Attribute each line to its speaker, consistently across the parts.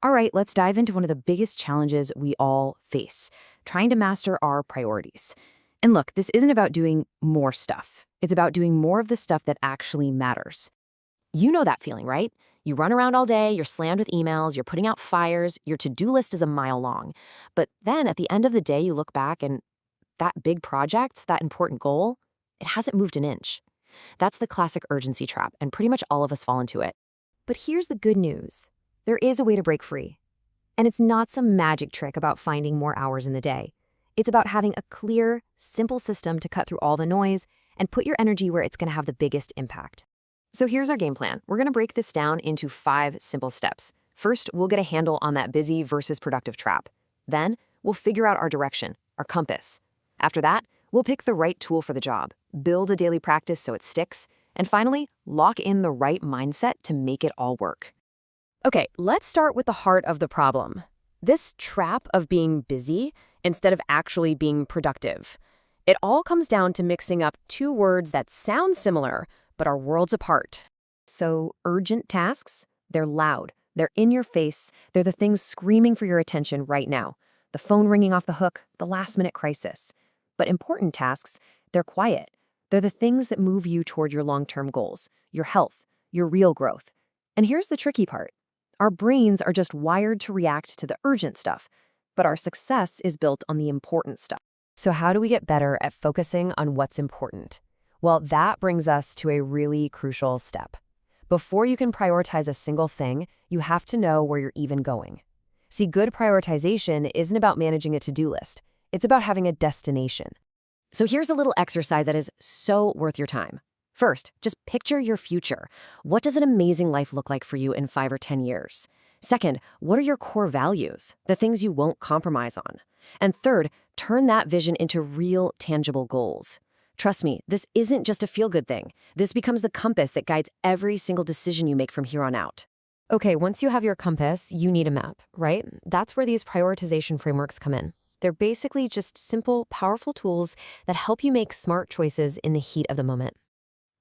Speaker 1: All right, let's dive into one of the biggest challenges we all face, trying to master our priorities. And look, this isn't about doing more stuff. It's about doing more of the stuff that actually matters. You know that feeling, right? You run around all day, you're slammed with emails, you're putting out fires, your to-do list is a mile long. But then at the end of the day, you look back and that big project, that important goal, it hasn't moved an inch. That's the classic urgency trap, and pretty much all of us fall into it. But here's the good news. There is a way to break free. And it's not some magic trick about finding more hours in the day. It's about having a clear, simple system to cut through all the noise and put your energy where it's going to have the biggest impact. So here's our game plan. We're going to break this down into 5 simple steps. First, we'll get a handle on that busy versus productive trap. Then, we'll figure out our direction, our compass. After that, we'll pick the right tool for the job, build a daily practice so it sticks, and finally, lock in the right mindset to make it all work. Okay, let's start with the heart of the problem. This trap of being busy instead of actually being productive. It all comes down to mixing up 2 words that sound similar, but are worlds apart. So, urgent tasks, they're loud, they're in your face, they're the things screaming for your attention right now. The phone ringing off the hook, the last-minute crisis. But important tasks, they're quiet. They're the things that move you toward your long-term goals, your health, your real growth. And here's the tricky part. Our brains are just wired to react to the urgent stuff, but our success is built on the important stuff. So how do we get better at focusing on what's important? Well, that brings us to a really crucial step. Before you can prioritize a single thing, you have to know where you're even going. See, good prioritization isn't about managing a to-do list. It's about having a destination. So here's a little exercise that is so worth your time. First, just picture your future. What does an amazing life look like for you in 5 or 10 years? Second, what are your core values, the things you won't compromise on? And third, turn that vision into real, tangible goals. Trust me, this isn't just a feel-good thing. This becomes the compass that guides every single decision you make from here on out. Okay, once you have your compass, you need a map, right? That's where these prioritization frameworks come in. They're basically just simple, powerful tools that help you make smart choices in the heat of the moment.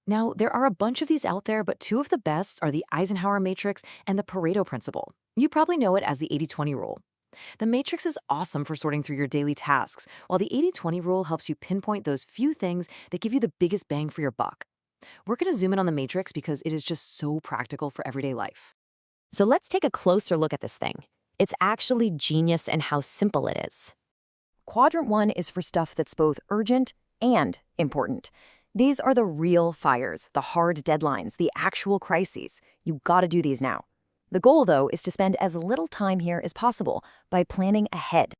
Speaker 1: Now, there are a bunch of these out there, but 2 of the best are the Eisenhower matrix and the Pareto principle. You probably know it as the 80-20 rule. The matrix is awesome for sorting through your daily tasks, while the 80-20 rule helps you pinpoint those few things that give you the biggest bang for your buck. We're going to zoom in on the matrix because it is just so practical for everyday life. So let's take a closer look at this thing. It's actually genius in how simple it is. Quadrant 1 is for stuff that's both urgent and important. These are the real fires, the hard deadlines, the actual crises. You gotta do these now. The goal, though, is to spend as little time here as possible by planning ahead.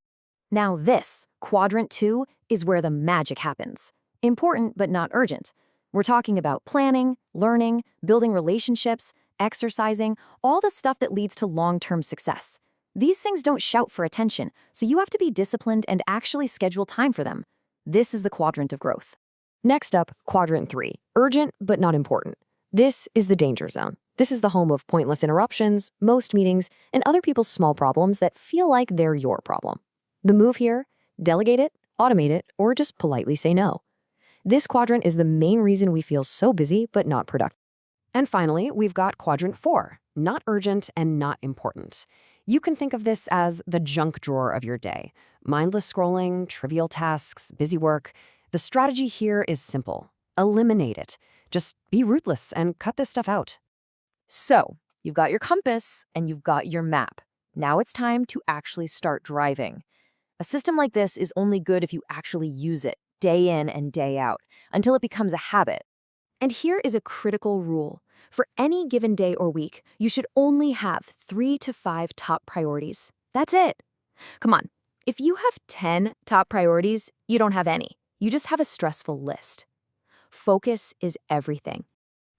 Speaker 1: Now this, quadrant 2, is where the magic happens. Important, but not urgent. We're talking about planning, learning, building relationships, exercising, all the stuff that leads to long-term success. These things don't shout for attention, so you have to be disciplined and actually schedule time for them. This is the quadrant of growth. Next up, quadrant 3, urgent but not important. This is the danger zone. This is the home of pointless interruptions, most meetings, and other people's small problems that feel like they're your problem. The move here, delegate it, automate it, or just politely say no. This quadrant is the main reason we feel so busy but not productive. And finally, we've got quadrant 4, not urgent and not important. You can think of this as the junk drawer of your day. Mindless scrolling, trivial tasks, busy work. The strategy here is simple. Eliminate it. Just be ruthless and cut this stuff out. So, you've got your compass and you've got your map. Now it's time to actually start driving. A system like this is only good if you actually use it day in and day out until it becomes a habit. And here is a critical rule. For any given day or week, you should only have 3 to 5 top priorities. That's it. Come on, if you have 10 top priorities, you don't have any. You just have a stressful list. Focus is everything.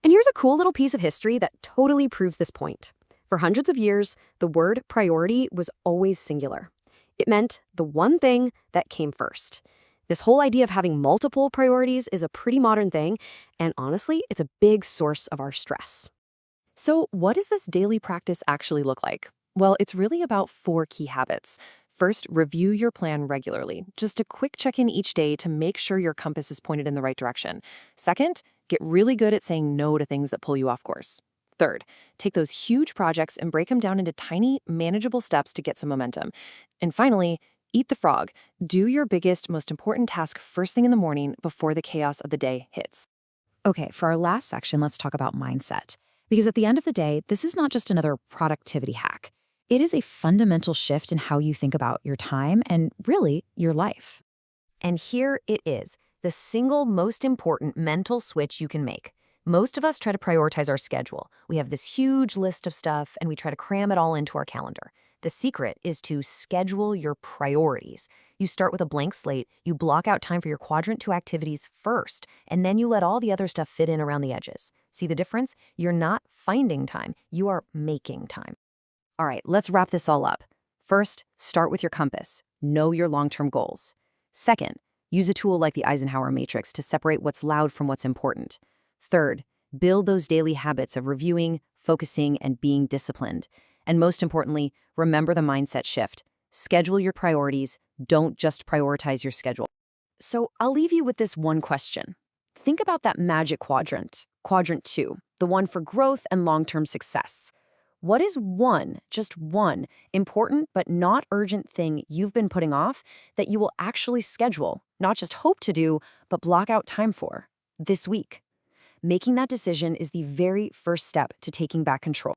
Speaker 1: And here's a cool little piece of history that totally proves this point. For hundreds of years, the word priority was always singular. It meant the one thing that came first. This whole idea of having multiple priorities is a pretty modern thing, and honestly, it's a big source of our stress. So what does this daily practice actually look like? Well, it's really about 4 key habits. First, review your plan regularly. Just a quick check-in each day to make sure your compass is pointed in the right direction. Second, get really good at saying no to things that pull you off course. Third, take those huge projects and break them down into tiny, manageable steps to get some momentum. And finally, eat the frog. Do your biggest, most important task first thing in the morning before the chaos of the day hits. Okay, for our last section, let's talk about mindset. Because at the end of the day, this is not just another productivity hack. It is a fundamental shift in how you think about your time and really your life. And here it is, the single most important mental switch you can make. Most of us try to prioritize our schedule. We have this huge list of stuff and we try to cram it all into our calendar. The secret is to schedule your priorities. You start with a blank slate, you block out time for your quadrant 2 activities first, and then you let all the other stuff fit in around the edges. See the difference? You're not finding time, you are making time. All right, let's wrap this all up. First, start with your compass. Know your long-term goals. Second, use a tool like the Eisenhower matrix to separate what's loud from what's important. Third, build those daily habits of reviewing, focusing, and being disciplined. And most importantly, remember the mindset shift. Schedule your priorities. Don't just prioritize your schedule. So I'll leave you with this one question. Think about that magic quadrant, quadrant 2, the one for growth and long-term success. What is one, just one, important but not urgent thing you've been putting off that you will actually schedule, not just hope to do, but block out time for this week? Making that decision is the very first step to taking back control.